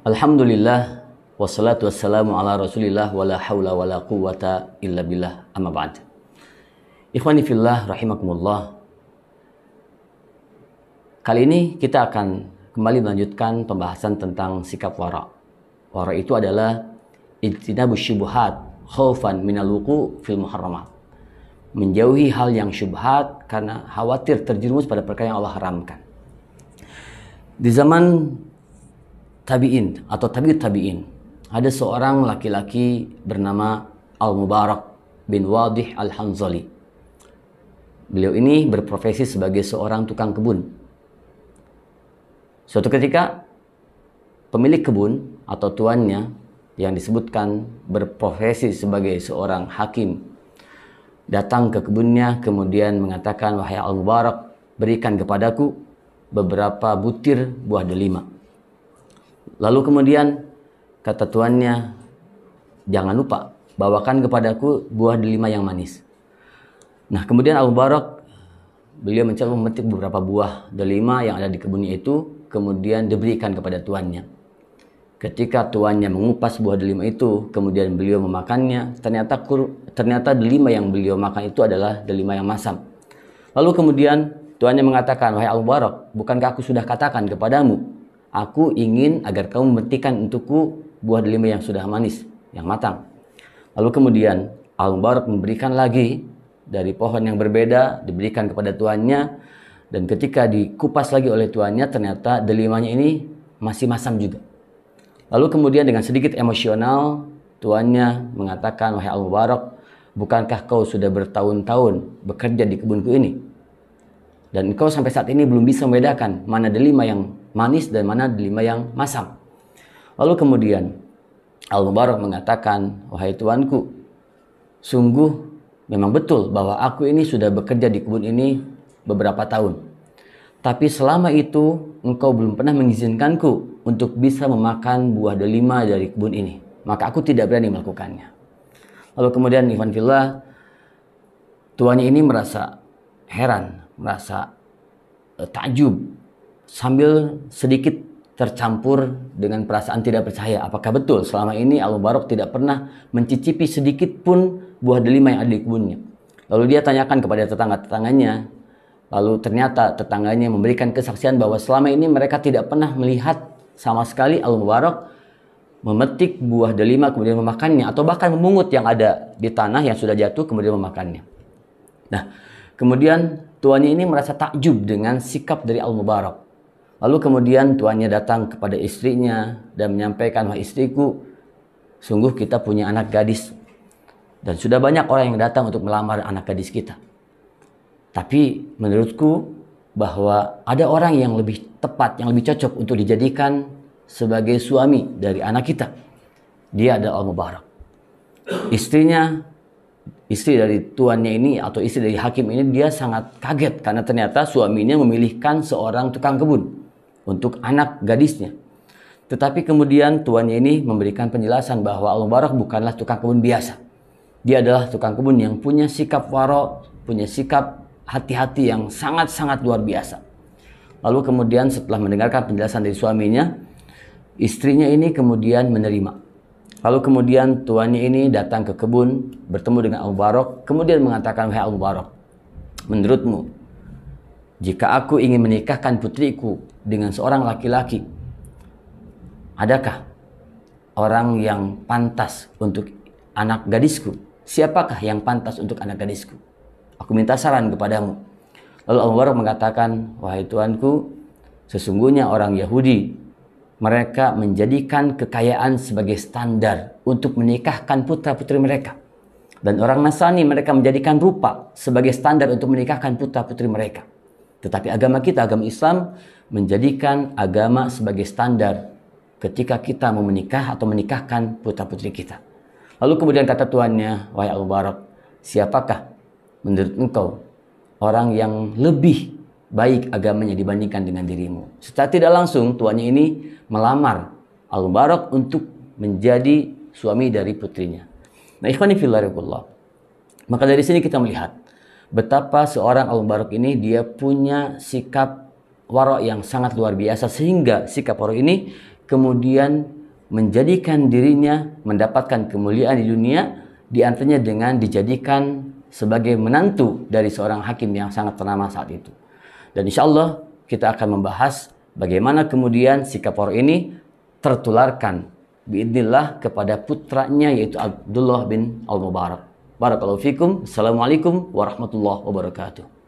Alhamdulillah wassalatu wassalamu ala Rasulillah wala haula wala quwwata illa billah, amma ba'd. Ikhwani fillah rahimakumullah. Kali ini kita akan kembali melanjutkan pembahasan tentang sikap wara. Wara itu adalah ijtinabus syubhat khaufan minal wuqu' fil muharramat. Menjauhi hal yang syubhat karena khawatir terjerumus pada perkara yang Allah haramkan. Di zaman tabi'in atau tabi'ut tabi'in, ada seorang laki-laki bernama Al-Mubarak bin Wadih Al-Hanzali. Beliau ini berprofesi sebagai seorang tukang kebun. Suatu ketika, pemilik kebun atau tuannya yang disebutkan berprofesi sebagai seorang hakim datang ke kebunnya kemudian mengatakan, "Wahai Al-Mubarak, berikan kepadaku beberapa butir buah delima." Lalu kemudian kata tuannya, "Jangan lupa bawakan kepadaku buah delima yang manis." Nah, kemudian Al-Mubarak beliau mencoba memetik beberapa buah delima yang ada di kebunnya itu, kemudian diberikan kepada tuannya. Ketika tuannya mengupas buah delima itu, kemudian beliau memakannya, ternyata delima yang beliau makan itu adalah delima yang masam. Lalu kemudian tuannya mengatakan, "Wahai Al-Mubarak, bukankah aku sudah katakan kepadamu, aku ingin agar kamu memetikkan untukku buah delima yang sudah manis, yang matang." Lalu kemudian Al-Mubarak memberikan lagi dari pohon yang berbeda, diberikan kepada tuannya, dan ketika dikupas lagi oleh tuannya, ternyata delimanya ini masih masam juga. Lalu kemudian dengan sedikit emosional, tuannya mengatakan, "Wahai Al-Mubarak, bukankah kau sudah bertahun-tahun bekerja di kebunku ini? Dan engkau sampai saat ini belum bisa membedakan mana delima yang manis dan mana delima yang masam." Lalu kemudian Al-Mubarak mengatakan, "Wahai tuanku, sungguh memang betul bahwa aku ini sudah bekerja di kebun ini beberapa tahun. Tapi selama itu engkau belum pernah mengizinkanku untuk bisa memakan buah delima dari kebun ini. Maka aku tidak berani melakukannya." Lalu kemudian Ikhwan fillah, tuannya ini merasa heran, merasa takjub, sambil sedikit tercampur dengan perasaan tidak percaya. Apakah betul selama ini Al-Mubarak tidak pernah mencicipi sedikit pun buah delima yang ada di kebunnya? Lalu dia tanyakan kepada tetangga-tetangganya. Lalu ternyata tetangganya memberikan kesaksian bahwa selama ini mereka tidak pernah melihat sama sekali Al-Mubarak memetik buah delima kemudian memakannya, atau bahkan memungut yang ada di tanah yang sudah jatuh kemudian memakannya. Nah, kemudian tuannya ini merasa takjub dengan sikap dari Al-Mubarak. Lalu kemudian tuannya datang kepada istrinya dan menyampaikan, "Wahai istriku, sungguh kita punya anak gadis. Dan sudah banyak orang yang datang untuk melamar anak gadis kita. Tapi menurutku bahwa ada orang yang lebih tepat, yang lebih cocok untuk dijadikan sebagai suami dari anak kita. Dia adalah Al-Mubarak." Istri dari tuannya ini atau istri dari hakim ini, dia sangat kaget karena ternyata suaminya memilihkan seorang tukang kebun untuk anak gadisnya. Tetapi kemudian tuannya ini memberikan penjelasan bahwa Al-Mubarak bukanlah tukang kebun biasa. Dia adalah tukang kebun yang punya sikap wara, punya sikap hati-hati yang sangat-sangat luar biasa. Lalu kemudian setelah mendengarkan penjelasan dari suaminya, istrinya ini kemudian menerima. Lalu kemudian tuannya ini datang ke kebun, bertemu dengan Al-Mubarak, kemudian mengatakan, "Wahai Al-Mubarak, menurutmu, jika aku ingin menikahkan putriku dengan seorang laki-laki, adakah orang yang pantas untuk anak gadisku? Siapakah yang pantas untuk anak gadisku? Aku minta saran kepadamu." Lalu Al-Mubarak mengatakan, "Wahai tuanku, sesungguhnya orang Yahudi, mereka menjadikan kekayaan sebagai standar untuk menikahkan putra-putri mereka. Dan orang Nasrani, mereka menjadikan rupa sebagai standar untuk menikahkan putra-putri mereka. Tetapi agama kita, agama Islam, menjadikan agama sebagai standar ketika kita mau menikah atau menikahkan putra-putri kita." Lalu kemudian kata tuannya, "Wahai Al-Mubarak, siapakah menurut engkau orang yang lebih baik agamanya dibandingkan dengan dirimu?" Secara tidak langsung tuannya ini melamar Al-Mubarak untuk menjadi suami dari putrinya. Nah, ikhwani fillah, maka dari sini kita melihat betapa seorang Al-Mubarak ini dia punya sikap wara' yang sangat luar biasa, sehingga sikap wara' ini kemudian menjadikan dirinya mendapatkan kemuliaan di dunia, di antaranya dengan dijadikan sebagai menantu dari seorang hakim yang sangat ternama saat itu. Dan insya Allah kita akan membahas bagaimana kemudian sikap wara' ini tertularkan biidznillah kepada putranya, yaitu Abdullah bin Al-Mubarak. Barakallahu fikum. Assalamualaikum warahmatullahi wabarakatuh.